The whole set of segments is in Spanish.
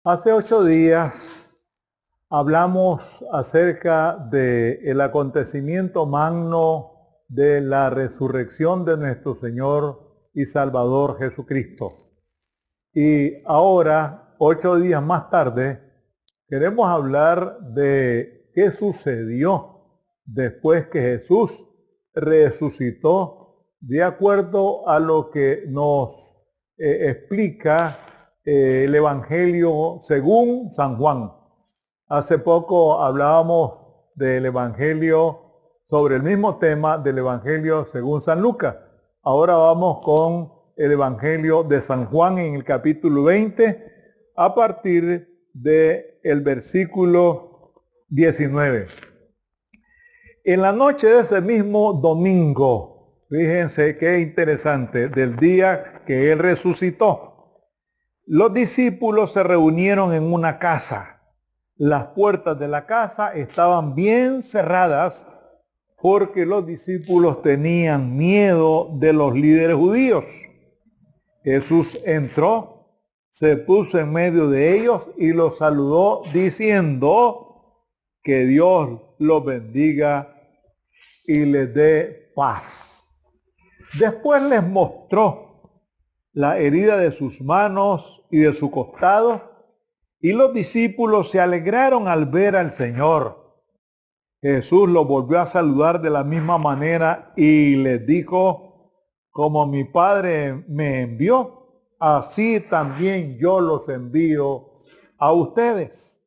Hace 8 días hablamos acerca del acontecimiento magno de la resurrección de nuestro Señor y Salvador Jesucristo. Y ahora, 8 días más tarde, queremos hablar de qué sucedió después que Jesús resucitó, de acuerdo a lo que nos explica el Evangelio según San Juan. Hace poco hablábamos del Evangelio sobre el mismo tema del Evangelio según San Lucas. Ahora vamos con el Evangelio de San Juan en el capítulo 20 a partir del versículo 19. En la noche de ese mismo domingo, fíjense qué interesante, del día que Él resucitó, los discípulos se reunieron en una casa. Las puertas de la casa estaban bien cerradas porque los discípulos tenían miedo de los líderes judíos. Jesús entró, se puso en medio de ellos y los saludó diciendo que Dios los bendiga y les dé paz. Después les mostró la herida de sus manos y de su costado, y los discípulos se alegraron al ver al Señor. Jesús los volvió a saludar de la misma manera y les dijo: como mi Padre me envió, así también yo los envío a ustedes.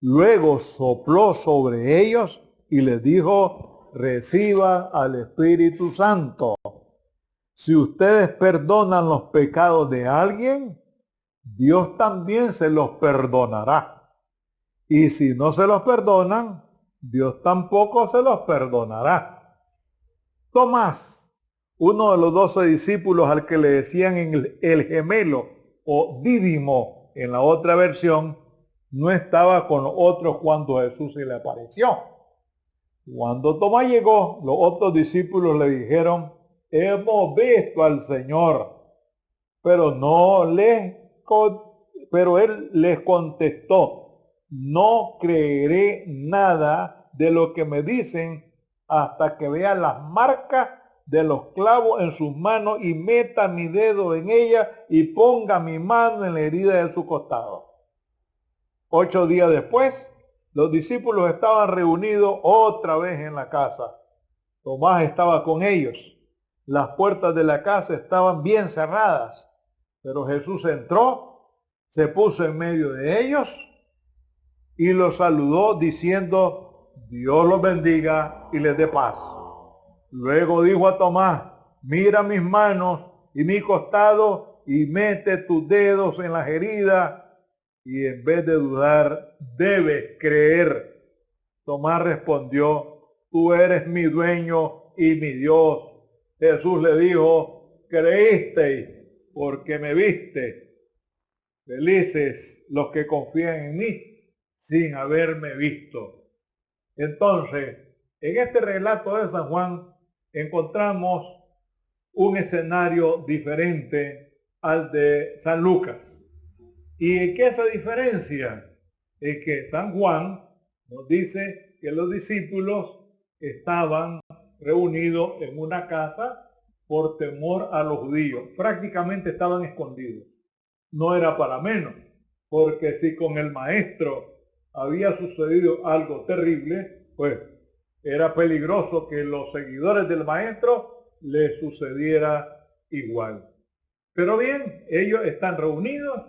Luego sopló sobre ellos y les dijo: reciban al Espíritu Santo. Si ustedes perdonan los pecados de alguien, Dios también se los perdonará. Y si no se los perdonan, Dios tampoco se los perdonará. Tomás, uno de los 12 discípulos al que le decían el gemelo o Dídimo en la otra versión, no estaba con los otros cuando Jesús se le apareció. Cuando Tomás llegó, los otros discípulos le dijeron: hemos visto al Señor. Pero él les contestó: no creeré nada de lo que me dicen hasta que vea las marcas de los clavos en sus manos y meta mi dedo en ella y ponga mi mano en la herida de su costado. 8 días después, los discípulos estaban reunidos otra vez en la casa. Tomás estaba con ellos. Las puertas de la casa estaban bien cerradas, pero Jesús entró, se puso en medio de ellos y los saludó diciendo: Dios los bendiga y les dé paz. Luego dijo a Tomás: mira mis manos y mi costado y mete tus dedos en las heridas y en vez de dudar, debes creer. Tomás respondió: tú eres mi dueño y mi Dios. Jesús le dijo: creísteis porque me viste. Felices los que confían en mí sin haberme visto. Entonces, en este relato de San Juan encontramos un escenario diferente al de San Lucas. ¿Y en qué se diferencia? Es que San Juan nos dice que los discípulos estaban reunidos en una casa por temor a los judíos. Prácticamente estaban escondidos. No era para menos, porque si con el maestro había sucedido algo terrible, pues era peligroso que los seguidores del maestro les sucediera igual. Pero bien, ellos están reunidos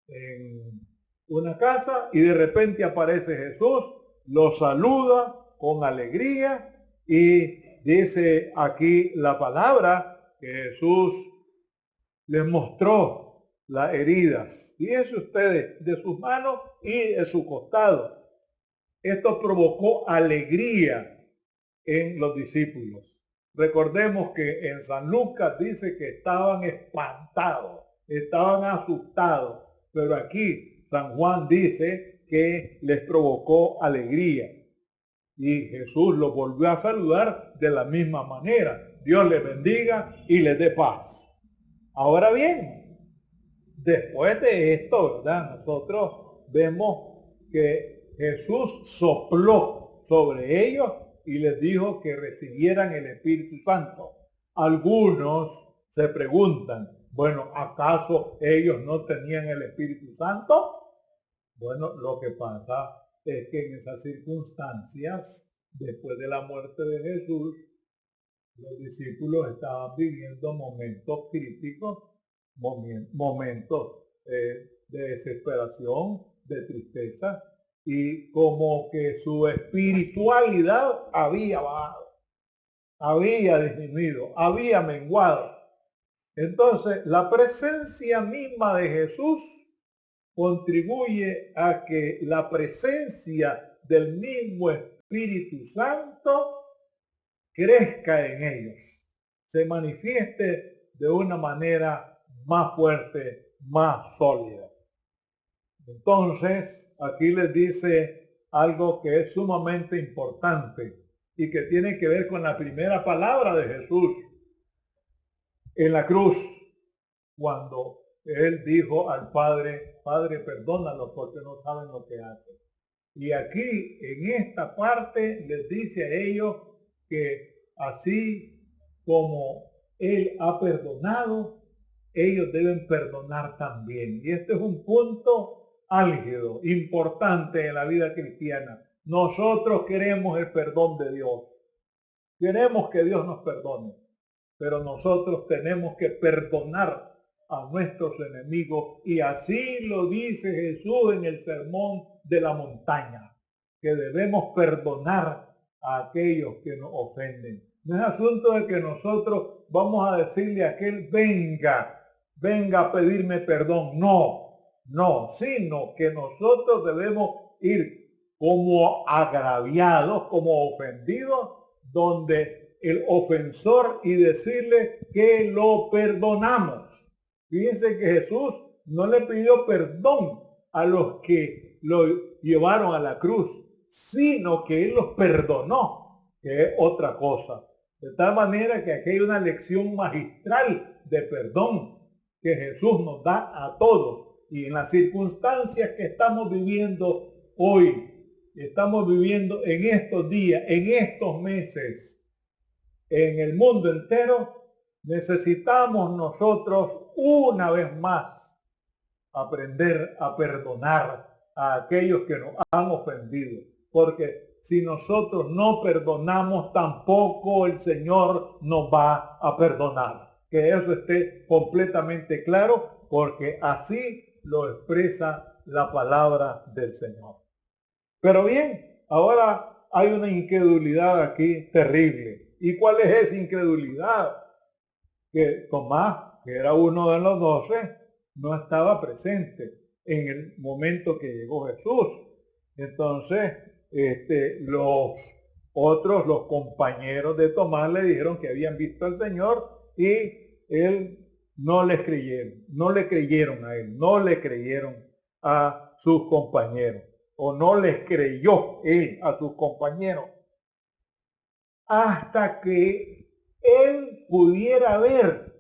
en una casa y de repente aparece Jesús, los saluda con alegría y dice aquí la palabra que Jesús les mostró las heridas, fíjense ustedes, de sus manos y de su costado. Esto provocó alegría en los discípulos. Recordemos que en San Lucas dice que estaban espantados, estaban asustados, pero aquí San Juan dice que les provocó alegría. Y Jesús los volvió a saludar de la misma manera. Dios les bendiga y les dé paz. Ahora bien, Después de esto, ¿verdad? Nosotros vemos que Jesús sopló sobre ellos y les dijo que recibieran el Espíritu Santo. Algunos se preguntan, bueno, ¿acaso ellos no tenían el Espíritu Santo? Bueno, lo que pasa es que en esas circunstancias, después de la muerte de Jesús, los discípulos estaban viviendo momentos críticos, momentos de desesperación, de tristeza, y como que su espiritualidad había bajado, había disminuido, había menguado. Entonces, la presencia misma de Jesús contribuye a que la presencia del mismo Espíritu Santo crezca en ellos, se manifieste de una manera más fuerte, más sólida. Entonces, aquí les dice algo que es sumamente importante y que tiene que ver con la primera palabra de Jesús en la cruz, cuando él dijo al Padre, Padre, perdónalos porque no saben lo que hacen. Y aquí, en esta parte, les dice a ellos que así como él ha perdonado, ellos deben perdonar también. Y este es un punto álgido, importante en la vida cristiana. Nosotros queremos el perdón de Dios. Queremos que Dios nos perdone. Pero nosotros tenemos que perdonar a nuestros enemigos. Y así lo dice Jesús en el Sermón de la Montaña, que debemos perdonar a aquellos que nos ofenden. No es asunto de que nosotros vamos a decirle a aquel, venga a pedirme perdón. No, sino que nosotros debemos ir como agraviados, como ofendidos, donde el ofensor y decirle que lo perdonamos. Fíjense que Jesús no le pidió perdón a los que lo llevaron a la cruz, sino que él los perdonó, que es otra cosa. De tal manera que aquí hay una lección magistral de perdón que Jesús nos da a todos. Y en las circunstancias que estamos viviendo hoy, estamos viviendo en estos días, en estos meses, en el mundo entero, necesitamos nosotros una vez más aprender a perdonar a aquellos que nos han ofendido. Porque si nosotros no perdonamos, tampoco el Señor nos va a perdonar. Que eso esté completamente claro, porque así lo expresa la palabra del Señor. Pero bien, ahora hay una incredulidad aquí terrible. ¿Y cuál es esa incredulidad? Que Tomás, que era uno de los 12, no estaba presente en el momento que llegó Jesús. Entonces, los compañeros de Tomás le dijeron que habían visto al Señor y él no le creyeron a él, no le creyeron a sus compañeros, o no les creyó él a sus compañeros, hasta que él pudiera ver,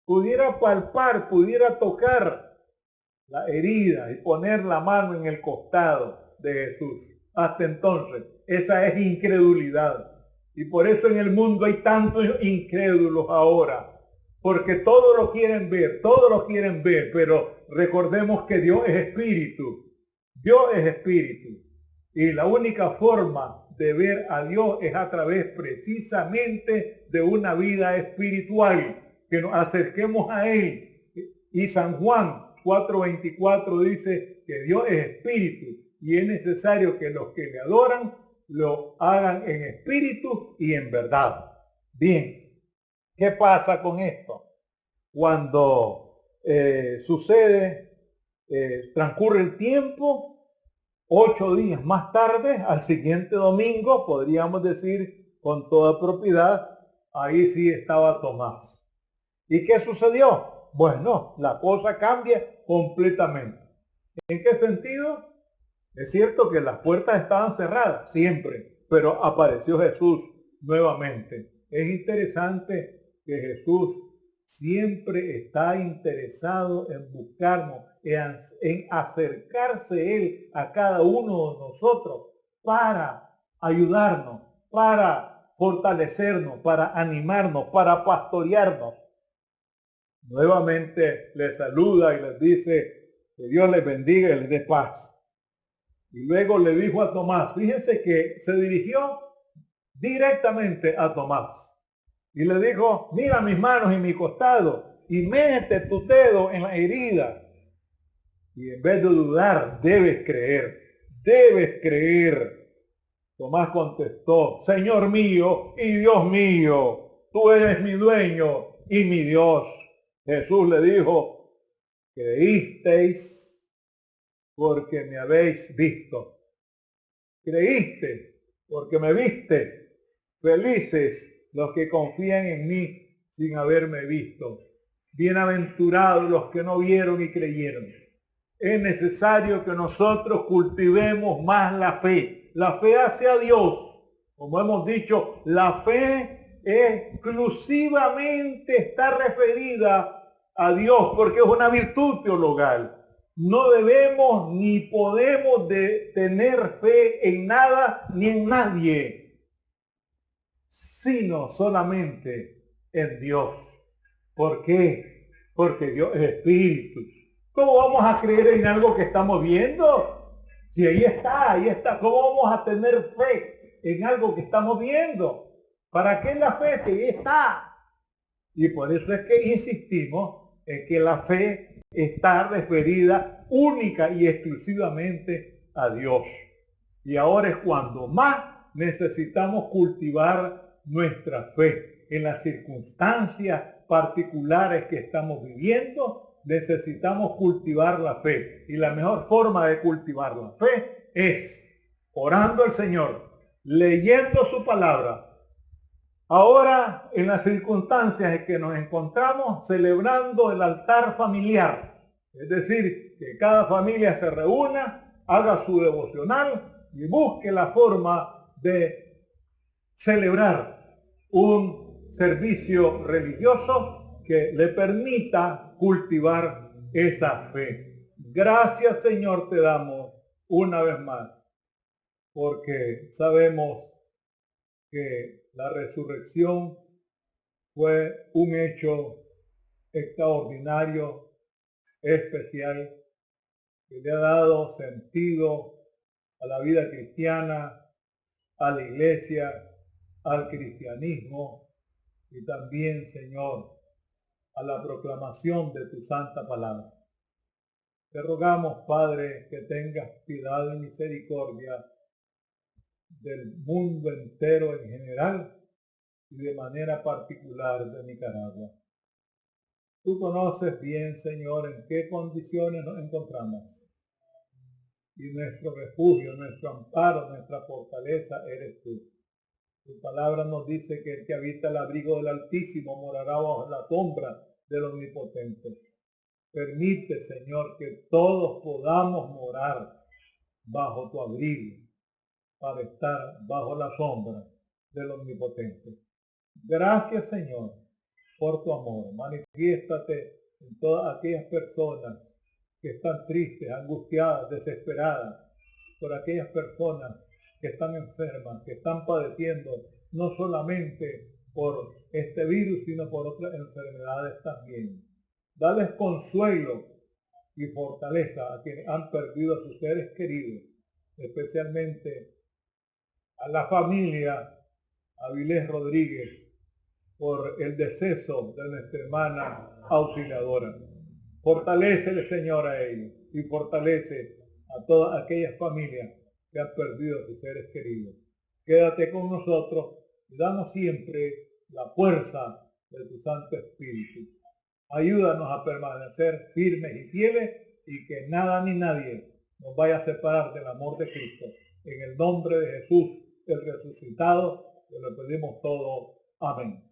pudiera palpar, pudiera tocar la herida y poner la mano en el costado de Jesús. Hasta entonces, esa es incredulidad. Y por eso en el mundo hay tantos incrédulos ahora, porque todos lo quieren ver, pero recordemos que Dios es espíritu. Dios es espíritu. Y la única forma de ver a Dios es a través precisamente de una vida espiritual, que nos acerquemos a Él. Y San Juan 4:24 dice que Dios es espíritu y es necesario que los que le adoran lo hagan en espíritu y en verdad. Bien, ¿qué pasa con esto? Cuando transcurre el tiempo, 8 días más tarde, al siguiente domingo, podríamos decir con toda propiedad, ahí sí estaba Tomás. ¿Y qué sucedió? Bueno, la cosa cambia completamente. ¿En qué sentido? Es cierto que las puertas estaban cerradas siempre, pero apareció Jesús nuevamente. Es interesante que Jesús siempre está interesado en buscarnos, en acercarse Él a cada uno de nosotros para ayudarnos, para fortalecernos, para animarnos, para pastorearnos. Nuevamente les saluda y les dice que Dios les bendiga y les dé paz. Y luego le dijo a Tomás, fíjense que se dirigió directamente a Tomás y le dijo, mira mis manos y mi costado y mete tu dedo en la herida. Y en vez de dudar, debes creer, debes creer. Tomás contestó, Señor mío y Dios mío, tú eres mi dueño y mi Dios. Jesús le dijo, creísteis porque me habéis visto. Creíste porque me viste. Felices los que confían en mí sin haberme visto. Bienaventurados los que no vieron y creyeron. Es necesario que nosotros cultivemos más la fe hacia Dios. Como hemos dicho, la fe exclusivamente está referida a Dios porque es una virtud teologal. No debemos ni podemos tener fe en nada ni en nadie, sino solamente en Dios. ¿Por qué? Porque Dios es espíritu. ¿Cómo vamos a creer en algo que estamos viendo? Si ahí está. ¿Cómo vamos a tener fe en algo que estamos viendo? ¿Para qué la fe si ahí está? Y por eso es que insistimos en que la fe está referida única y exclusivamente a Dios. Y ahora es cuando más necesitamos cultivar nuestra fe. En las circunstancias particulares que estamos viviendo, necesitamos cultivar la fe. Y la mejor forma de cultivar la fe es orando al Señor, leyendo su palabra. Ahora, en las circunstancias en que nos encontramos, celebrando el altar familiar. Es decir, que cada familia se reúna, haga su devocional y busque la forma de celebrar un servicio religioso que le permita cultivar esa fe. Gracias, Señor, te damos una vez más, porque sabemos que la resurrección fue un hecho extraordinario, especial, que le ha dado sentido a la vida cristiana, a la iglesia, al cristianismo y también, Señor, a la proclamación de tu santa palabra. Te rogamos, Padre, que tengas piedad y misericordia del mundo entero en general y de manera particular de Nicaragua. Tú conoces bien, Señor, en qué condiciones nos encontramos. Y nuestro refugio, nuestro amparo, nuestra fortaleza eres tú. Tu palabra nos dice que el que habita el abrigo del Altísimo morará bajo la sombra del Omnipotente. Permite, Señor, que todos podamos morar bajo tu abrigo para estar bajo la sombra del Omnipotente. Gracias, Señor, por tu amor. Manifiéstate en todas aquellas personas que están tristes, angustiadas, desesperadas, por aquellas personas que están enfermas, que están padeciendo no solamente por este virus, sino por otras enfermedades también. Dales consuelo y fortaleza a quienes han perdido a sus seres queridos, especialmente a la familia Avilés Rodríguez por el deceso de nuestra hermana auxiliadora. Fortalécele, Señor, a ellos y fortalece a todas aquellas familias que han perdido a sus seres queridos. Quédate con nosotros y danos siempre la fuerza de tu Santo Espíritu. Ayúdanos a permanecer firmes y fieles y que nada ni nadie nos vaya a separar del amor de Cristo. En el nombre de Jesús, el resucitado, te lo pedimos todo. Amén.